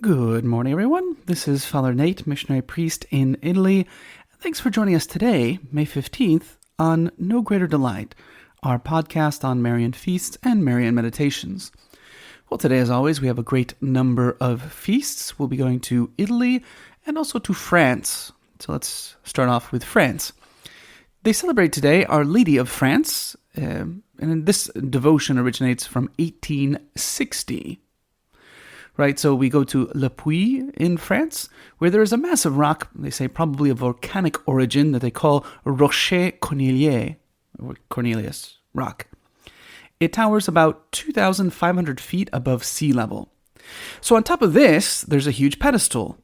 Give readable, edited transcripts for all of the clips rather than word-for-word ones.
Good morning, everyone. This is Father Nate, missionary priest in Italy. Thanks for joining us today, May 15th, on No Greater Delight, our podcast on Marian feasts and Marian meditations. Well, today, as always, we have a great number of feasts. We'll be going to Italy and also to France. So let's start off with France. They celebrate today Our Lady of France, and this devotion originates from 1860. Right, so we go to Le Puy in France, where there is a massive rock, they say probably of volcanic origin, that they call Rocher Cornelier, or Cornelius Rock. It towers about 2,500 feet above sea level. So on top of this, there's a huge pedestal.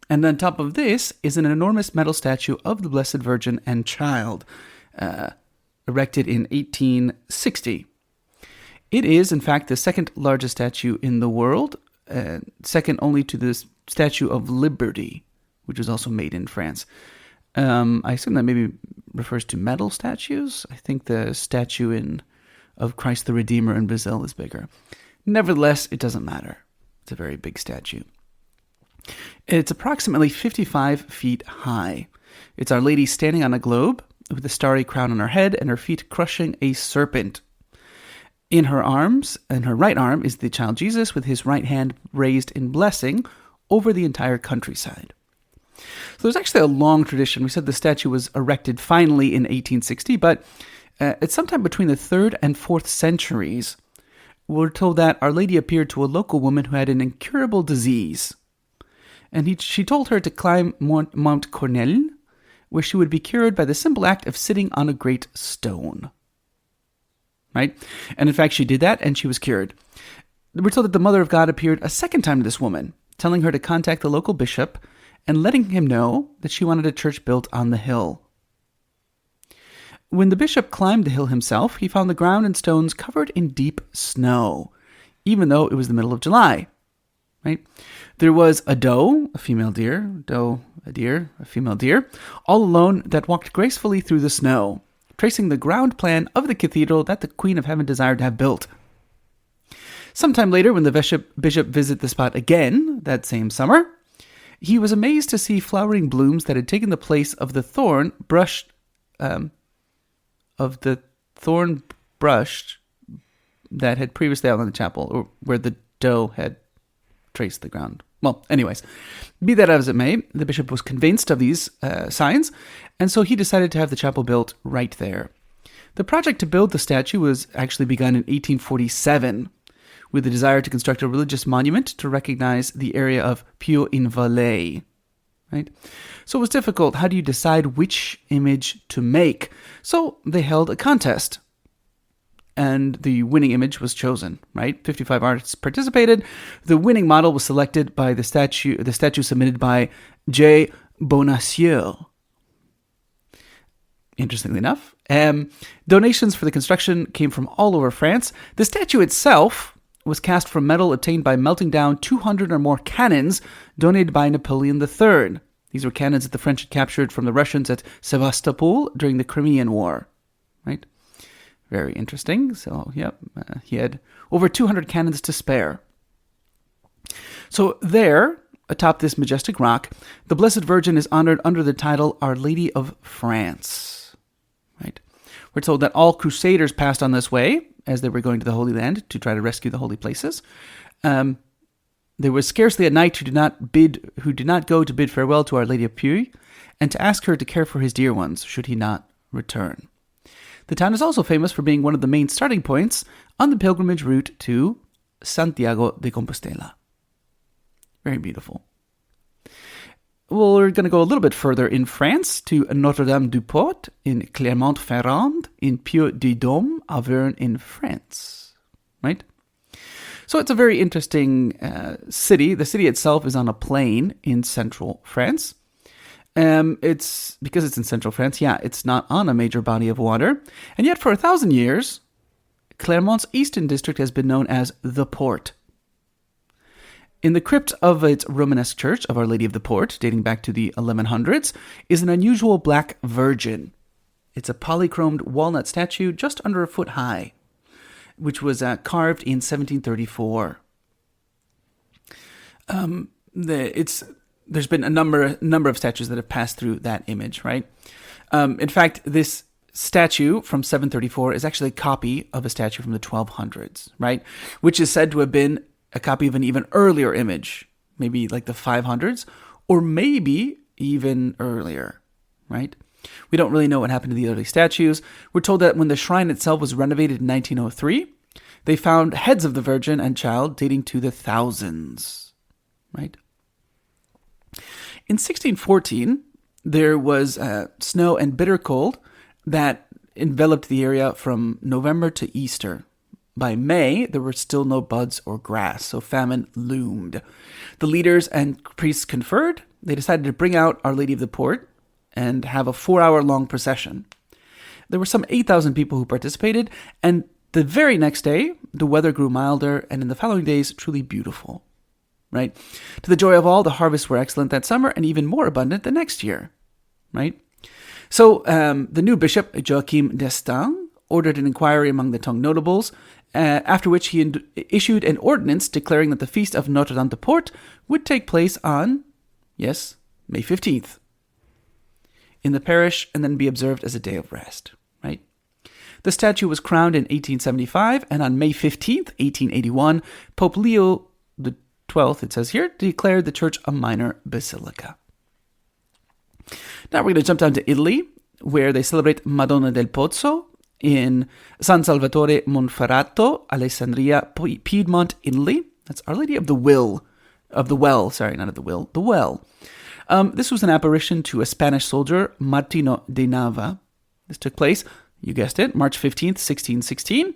And on top of this is an enormous metal statue of the Blessed Virgin and Child, erected in 1860. It is, in fact, the second largest statue in the world, second only to the Statue of Liberty, which was also made in France. I assume that maybe refers to metal statues. I think the statue of Christ the Redeemer in Brazil is bigger. Nevertheless, it doesn't matter. It's a very big statue. It's approximately 55 feet high. It's Our Lady standing on a globe with a starry crown on her head and her feet crushing a serpent. In her right arm, is the child Jesus with his right hand raised in blessing over the entire countryside. So there's actually a long tradition. We said the statue was erected finally in 1860, but it's sometime between the 3rd and 4th centuries. We're told that Our Lady appeared to a local woman who had an incurable disease. And she told her to climb Mount Cornel, where she would be cured by the simple act of sitting on a great stone. Right? And in fact, she did that, and she was cured. We're told that the Mother of God appeared a second time to this woman, telling her to contact the local bishop and letting him know that she wanted a church built on the hill. When the bishop climbed the hill himself, he found the ground and stones covered in deep snow, even though it was the middle of July. Right? There was a doe, a female deer, a female deer, all alone that walked gracefully through the snow, tracing the ground plan of the cathedral that the Queen of Heaven desired to have built. Sometime later, when the bishop visited the spot again that same summer, he was amazed to see flowering blooms that had taken the place of the thorn brush that had previously out in the chapel, or where the doe had traced the ground. Well, anyways, be that as it may, the bishop was convinced of these signs, and so he decided to have the chapel built right there. The project to build the statue was actually begun in 1847, with the desire to construct a religious monument to recognize the area of Puy-en-Velay. Right? So it was difficult. How do you decide which image to make? So they held a contest, and the winning image was chosen, right? 55 artists participated. The winning model was selected by the statue submitted by J. Bonacieux. Interestingly enough, donations for the construction came from all over France. The statue itself was cast from metal obtained by melting down 200 or more cannons donated by Napoleon III. These were cannons that the French had captured from the Russians at Sevastopol during the Crimean War, right? Very interesting. So, he had over 200 cannons to spare. So there, atop this majestic rock, the Blessed Virgin is honored under the title Our Lady of France. Right? We're told that all crusaders passed on this way as they were going to the Holy Land to try to rescue the holy places. There was scarcely a knight who did not go to bid farewell to Our Lady of Puy and to ask her to care for his dear ones should he not return. The town is also famous for being one of the main starting points on the pilgrimage route to Santiago de Compostela. Very beautiful. Well, we're going to go a little bit further in France to Notre-Dame-du-Port in Clermont-Ferrand in Puy-de-Dôme, Auvergne in France. Right? So it's a very interesting city. The city itself is on a plain in central France. It's because it's in central France, it's not on a major body of water. And yet for 1,000 years, Clermont's eastern district has been known as the Port. In the crypt of its Romanesque church of Our Lady of the Port, dating back to the 1100s, is an unusual black virgin. It's a polychromed walnut statue just under a foot high, which was carved in 1734. there's been a number of statues that have passed through that image, right? In fact, this statue from 734 is actually a copy of a statue from the 1200s, right? Which is said to have been a copy of an even earlier image, maybe like the 500s, or maybe even earlier, right? We don't really know what happened to the early statues. We're told that when the shrine itself was renovated in 1903, they found heads of the Virgin and Child dating to the thousands, right? In 1614, there was snow and bitter cold that enveloped the area from November to Easter. By May, there were still no buds or grass, so famine loomed. The leaders and priests conferred. They decided to bring out Our Lady of the Port and have a 4-hour-long procession. There were some 8,000 people who participated, and the very next day, the weather grew milder, and in the following days, truly beautiful. Right? To the joy of all, the harvests were excellent that summer and even more abundant the next year. Right? So the new bishop, Joachim d'Estaing, ordered an inquiry among the Tongue notables, after which he issued an ordinance declaring that the feast of Notre Dame de Port would take place on, yes, May 15th in the parish and then be observed as a day of rest. Right? The statue was crowned in 1875, and on May 15th, 1881, Pope Leo XII, it says here, declared the church a minor basilica. Now we're going to jump down to Italy, where they celebrate Madonna del Pozzo in San Salvatore Monferrato, Alessandria, Piedmont, Italy. That's Our Lady of the Well. This was an apparition to a Spanish soldier, Martino de Nava. This took place, you guessed it, March 15th, 1616.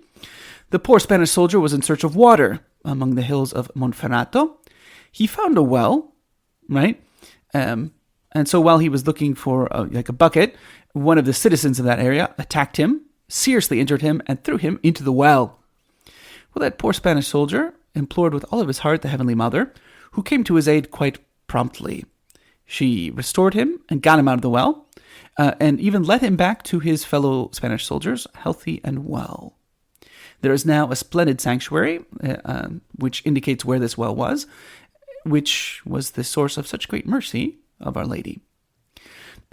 The poor Spanish soldier was in search of water among the hills of Monferrato. He found a well, right? And so while he was looking for a bucket, one of the citizens of that area attacked him, seriously injured him, and threw him into the well. Well, that poor Spanish soldier implored with all of his heart the Heavenly Mother, who came to his aid quite promptly. She restored him and got him out of the well, and even led him back to his fellow Spanish soldiers, healthy and well. There is now a splendid sanctuary, which indicates where this well was, which was the source of such great mercy of Our Lady.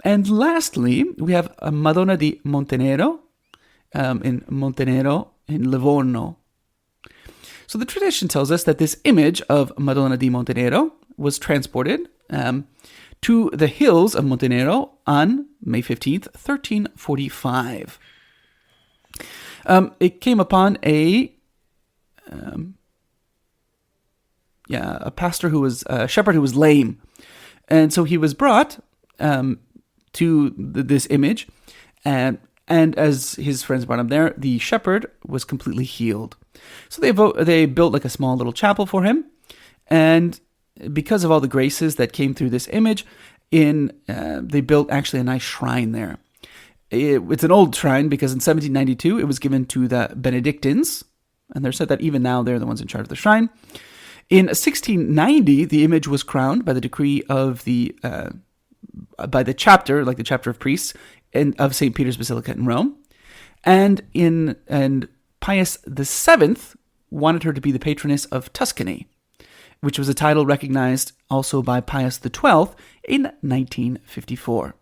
And lastly, we have a Madonna di Montenero, in Montenero, in Livorno. So the tradition tells us that this image of Madonna di Montenero was transported to the hills of Montenero on May 15th, 1345. It came upon a shepherd who was lame. And so he was brought to this image, and as his friends brought him there, the shepherd was completely healed. So they built like a small little chapel for him, and because of all the graces that came through this image, they built actually a nice shrine there. It's an old shrine because in 1792 it was given to the Benedictines, and they're said that even now they're the ones in charge of the shrine. In 1690, the image was crowned by the decree of by the chapter, like the chapter of priests, of St. Peter's Basilica in Rome, and Pius VII wanted her to be the patroness of Tuscany, which was a title recognized also by Pius XII in 1954.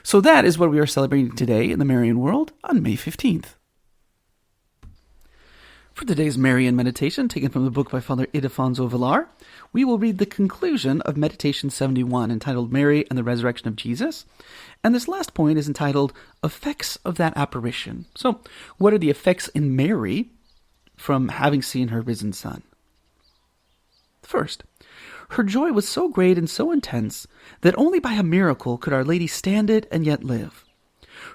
So that is what we are celebrating today in the Marian world on May 15th. For today's Marian meditation, taken from the book by Father Ildefonso Villar, we will read the conclusion of Meditation 71, entitled Mary and the Resurrection of Jesus. And this last point is entitled Effects of that Apparition. So, what are the effects in Mary from having seen her risen Son? First, her joy was so great and so intense that only by a miracle could Our Lady stand it and yet live.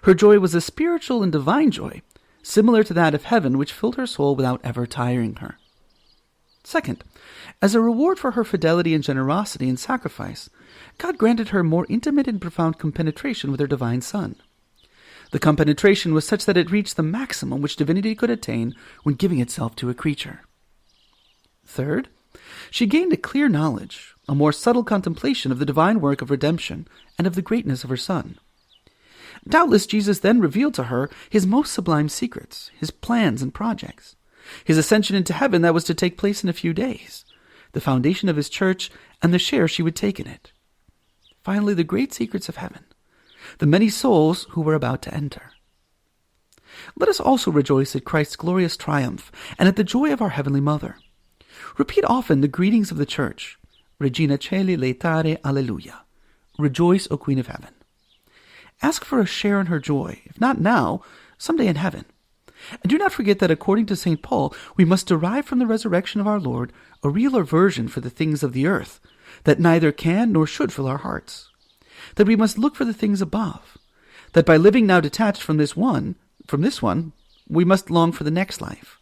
Her joy was a spiritual and divine joy, similar to that of heaven, which filled her soul without ever tiring her. Second, as a reward for her fidelity and generosity and sacrifice, God granted her more intimate and profound compenetration with her divine Son. The compenetration was such that it reached the maximum which divinity could attain when giving itself to a creature. Third, she gained a clear knowledge, a more subtle contemplation of the divine work of redemption and of the greatness of her Son. Doubtless Jesus then revealed to her his most sublime secrets, his plans and projects, his ascension into heaven that was to take place in a few days, the foundation of his church, and the share she would take in it. Finally, the great secrets of heaven, the many souls who were about to enter. Let us also rejoice at Christ's glorious triumph and at the joy of our Heavenly Mother. Repeat often the greetings of the Church. Regina Caeli laetare alleluia. Rejoice, O Queen of Heaven. Ask for a share in her joy, if not now, someday in heaven. And do not forget that according to St. Paul, we must derive from the resurrection of our Lord a real aversion for the things of the earth, that neither can nor should fill our hearts. That we must look for the things above. That by living now detached from this one, we must long for the next life.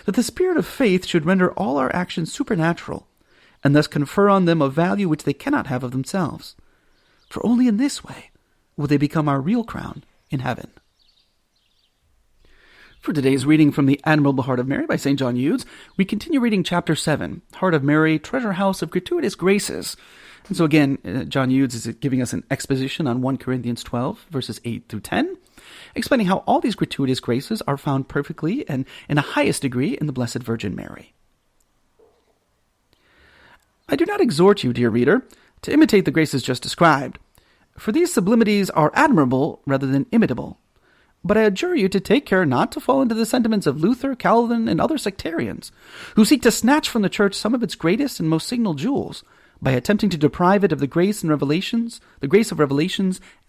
That the spirit of faith should render all our actions supernatural, and thus confer on them a value which they cannot have of themselves. For only in this way will they become our real crown in heaven. For today's reading from the Admirable Heart of Mary by St. John Eudes, we continue reading Chapter 7, Heart of Mary, Treasure House of Gratuitous Graces. And so again, John Eudes is giving us an exposition on 1 Corinthians 12, verses 8 through 10, explaining how all these gratuitous graces are found perfectly and in the highest degree in the Blessed Virgin Mary. I do not exhort you, dear reader, to imitate the graces just described, for these sublimities are admirable rather than imitable. But I adjure you to take care not to fall into the sentiments of Luther, Calvin, and other sectarians, who seek to snatch from the Church some of its greatest and most signal jewels, by attempting to deprive it of the grace of revelations,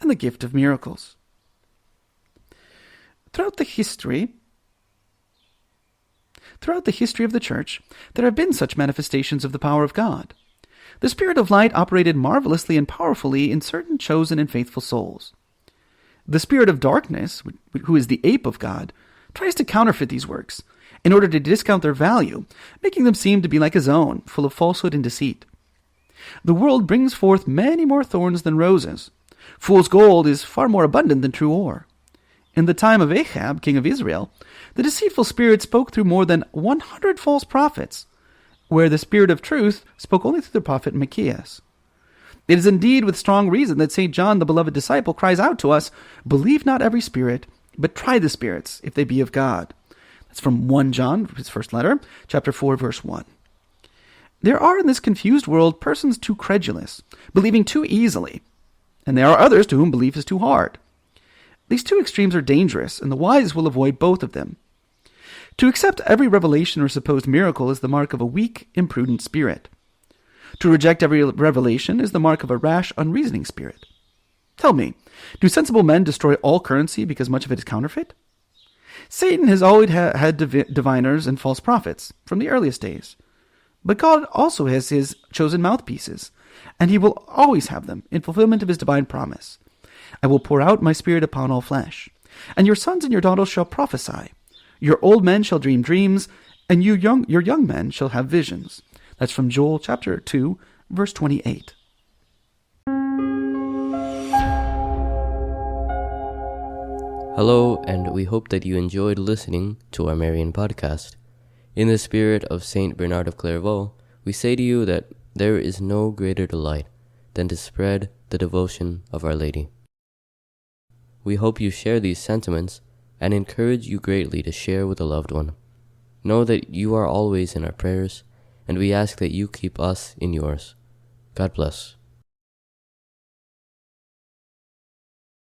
and the gift of miracles. Throughout the history of the Church, there have been such manifestations of the power of God. The Spirit of light operated marvelously and powerfully in certain chosen and faithful souls. The spirit of darkness, who is the ape of God, tries to counterfeit these works in order to discount their value, making them seem to be like his own, full of falsehood and deceit. The world brings forth many more thorns than roses. Fool's gold is far more abundant than true ore. In the time of Ahab, king of Israel, the deceitful spirit spoke through more than 100 false prophets, where the Spirit of truth spoke only through the prophet Micaias. It is indeed with strong reason that St. John, the beloved disciple, cries out to us, "Believe not every spirit, but try the spirits, if they be of God." That's from 1 John, his first letter, chapter 4, verse 1. There are in this confused world persons too credulous, believing too easily, and there are others to whom belief is too hard. These two extremes are dangerous, and the wise will avoid both of them. To accept every revelation or supposed miracle is the mark of a weak, imprudent spirit. To reject every revelation is the mark of a rash, unreasoning spirit. Tell me, do sensible men destroy all currency because much of it is counterfeit? Satan has always had diviners and false prophets from the earliest days. But God also has his chosen mouthpieces, and he will always have them in fulfillment of his divine promise. I will pour out my spirit upon all flesh, and your sons and your daughters shall prophesy. Your old men shall dream dreams, and your young men shall have visions. That's from Joel chapter 2, verse 28. Hello, and we hope that you enjoyed listening to our Marian podcast. In the spirit of Saint Bernard of Clairvaux, we say to you that there is no greater delight than to spread the devotion of Our Lady. We hope you share these sentiments and encourage you greatly to share with a loved one. Know that you are always in our prayers, and we ask that you keep us in yours. God bless.